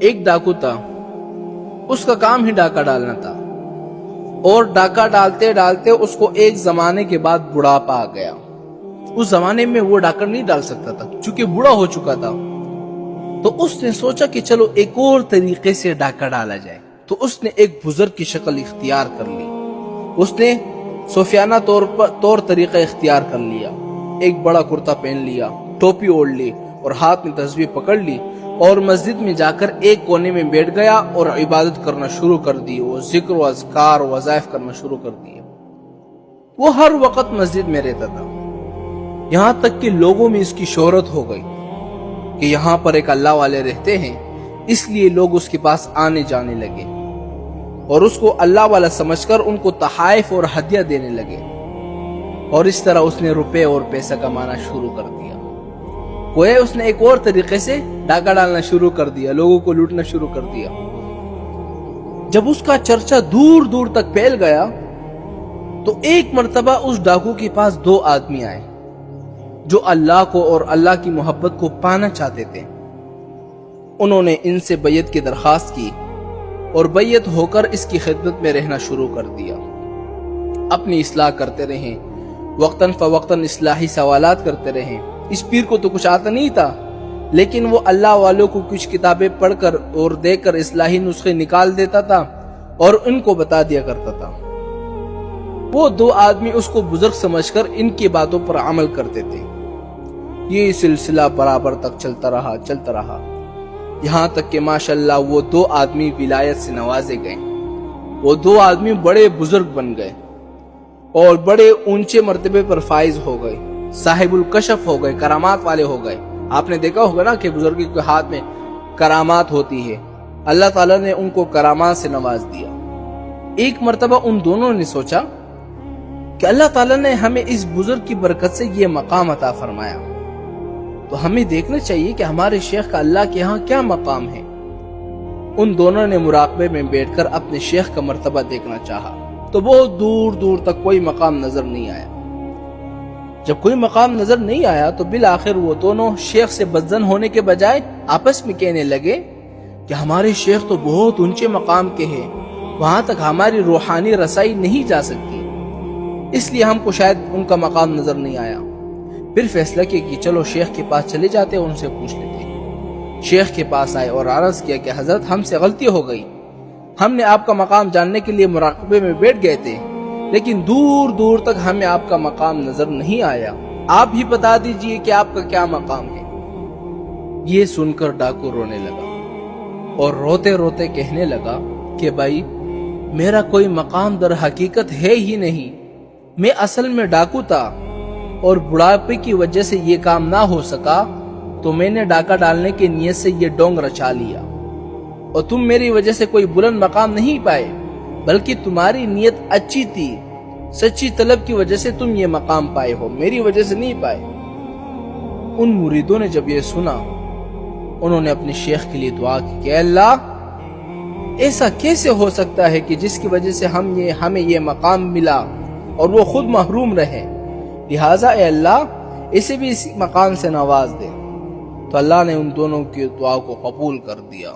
ایک ڈاکو تھا، اس کا کام ہی ڈاکہ ڈالنا تھا، اور ڈاکہ ڈالتے ڈالتے اس کو ایک زمانے کے بعد بڑھاپا آ گیا۔ اس زمانے میں وہ ڈاکہ نہیں ڈال سکتا تھا چونکہ بوڑھا ہو چکا تھا۔ تو اس نے سوچا کہ چلو ایک اور طریقے سے ڈاکہ ڈالا جائے، تو اس نے ایک بزرگ کی شکل اختیار کر لی۔ اس نے صوفیانہ طور طریقہ اختیار کر لیا، ایک بڑا کرتا پہن لیا، ٹوپی اوڑھ لی اور ہاتھ میں تسبیح پکڑ لی، اور مسجد میں جا کر ایک کونے میں بیٹھ گیا اور عبادت کرنا شروع کر دی، وہ ذکر و اذکار و وظائف کرنا شروع کر دیے۔ وہ ہر وقت مسجد میں رہتا تھا، یہاں تک کہ لوگوں میں اس کی شہرت ہو گئی کہ یہاں پر ایک اللہ والے رہتے ہیں، اس لیے لوگ اس کے پاس آنے جانے لگے اور اس کو اللہ والا سمجھ کر ان کو تحائف اور ہدیہ دینے لگے، اور اس طرح اس نے روپے اور پیسہ کمانا شروع کر دیا۔ گویا اس نے ایک اور طریقے سے ڈاکہ ڈالنا شروع کر دیا، لوگوں کو لوٹنا شروع کر دیا۔ جب اس کا چرچا دور دور تک پھیل گیا تو ایک مرتبہ اس ڈاکو کے پاس دو آدمی آئے جو اللہ کو اور اللہ کی محبت کو پانا چاہتے تھے۔ انہوں نے ان سے بیعت کی درخواست کی اور بیعت ہو کر اس کی خدمت میں رہنا شروع کر دیا۔ اپنی اصلاح کرتے رہیں، وقتاً فوقتاً اصلاحی سوالات کرتے رہیں۔ اس پیر کو تو کچھ آتا نہیں تھا، لیکن وہ اللہ والوں کو کچھ کتابیں پڑھ کر اور دے کر اصلاحی نسخے نکال دیتا تھا اور ان کو بتا دیا کرتا تھا۔ وہ دو آدمی اس کو بزرگ سمجھ کر ان کی باتوں پر عمل کرتے تھے۔ یہ سلسلہ برابر تک چلتا رہا، یہاں تک کہ ماشاءاللہ وہ دو آدمی ولایت سے نوازے گئے۔ وہ دو آدمی بڑے بزرگ بن گئے اور بڑے اونچے مرتبے پر فائز ہو گئے، صاحب الکشف ہو گئے، کرامات والے ہو گئے۔ آپ نے دیکھا ہوگا نا کہ بزرگی کے ہاتھ میں کرامات ہوتی ہے، اللہ تعالیٰ نے ان کو کرامات سے نواز دیا۔ ایک مرتبہ ان دونوں نے سوچا کہ اللہ تعالیٰ نے ہمیں اس بزرگ کی برکت سے یہ مقام عطا فرمایا، تو ہمیں دیکھنا چاہیے کہ ہمارے شیخ کا اللہ کے ہاں کیا مقام ہے۔ ان دونوں نے مراقبے میں بیٹھ کر اپنے شیخ کا مرتبہ دیکھنا چاہا تو بہت دور دور تک کوئی مقام نظر نہیں آیا۔ جب کوئی مقام نظر نہیں آیا تو بالآخر وہ دونوں شیخ سے بدظن ہونے کے بجائے آپس میں کہنے لگے کہ ہمارے شیخ تو بہت اونچے مقام کے ہیں، وہاں تک ہماری روحانی رسائی نہیں جا سکتی، اس لیے ہم کو شاید ان کا مقام نظر نہیں آیا۔ پھر فیصلہ کیا کہ چلو شیخ کے پاس چلے جاتے اور ان سے پوچھ لیتے۔ شیخ کے پاس آئے اور عرض کیا کہ حضرت ہم سے غلطی ہو گئی، ہم نے آپ کا مقام جاننے کے لیے مراقبے میں بیٹھ گئے تھے، لیکن دور دور تک ہمیں آپ کا مقام نظر نہیں آیا، آپ ہی بتا دیجئے کہ آپ کا کیا مقام ہے۔ یہ سن کر ڈاکو رونے لگا اور روتے روتے کہنے لگا کہ بھائی میرا کوئی مقام در حقیقت ہے ہی نہیں، میں اصل میں ڈاکو تھا اور بڑھاپے کی وجہ سے یہ کام نہ ہو سکا تو میں نے ڈاکہ ڈالنے کی نیت سے یہ ڈونگ رچا لیا، اور تم میری وجہ سے کوئی بلند مقام نہیں پائے، بلکہ تمہاری نیت اچھی تھی، سچی طلب کی وجہ سے تم یہ مقام پائے ہو، میری وجہ سے نہیں پائے۔ ان مریدوں نے جب یہ سنا انہوں نے اپنے شیخ کے لیے دعا کی کہ اے اللہ ایسا کیسے ہو سکتا ہے کہ جس کی وجہ سے ہمیں یہ مقام ملا اور وہ خود محروم رہے، لہٰذا اے اللہ اسے بھی اس مقام سے نواز دے۔ تو اللہ نے ان دونوں کی دعا کو قبول کر دیا۔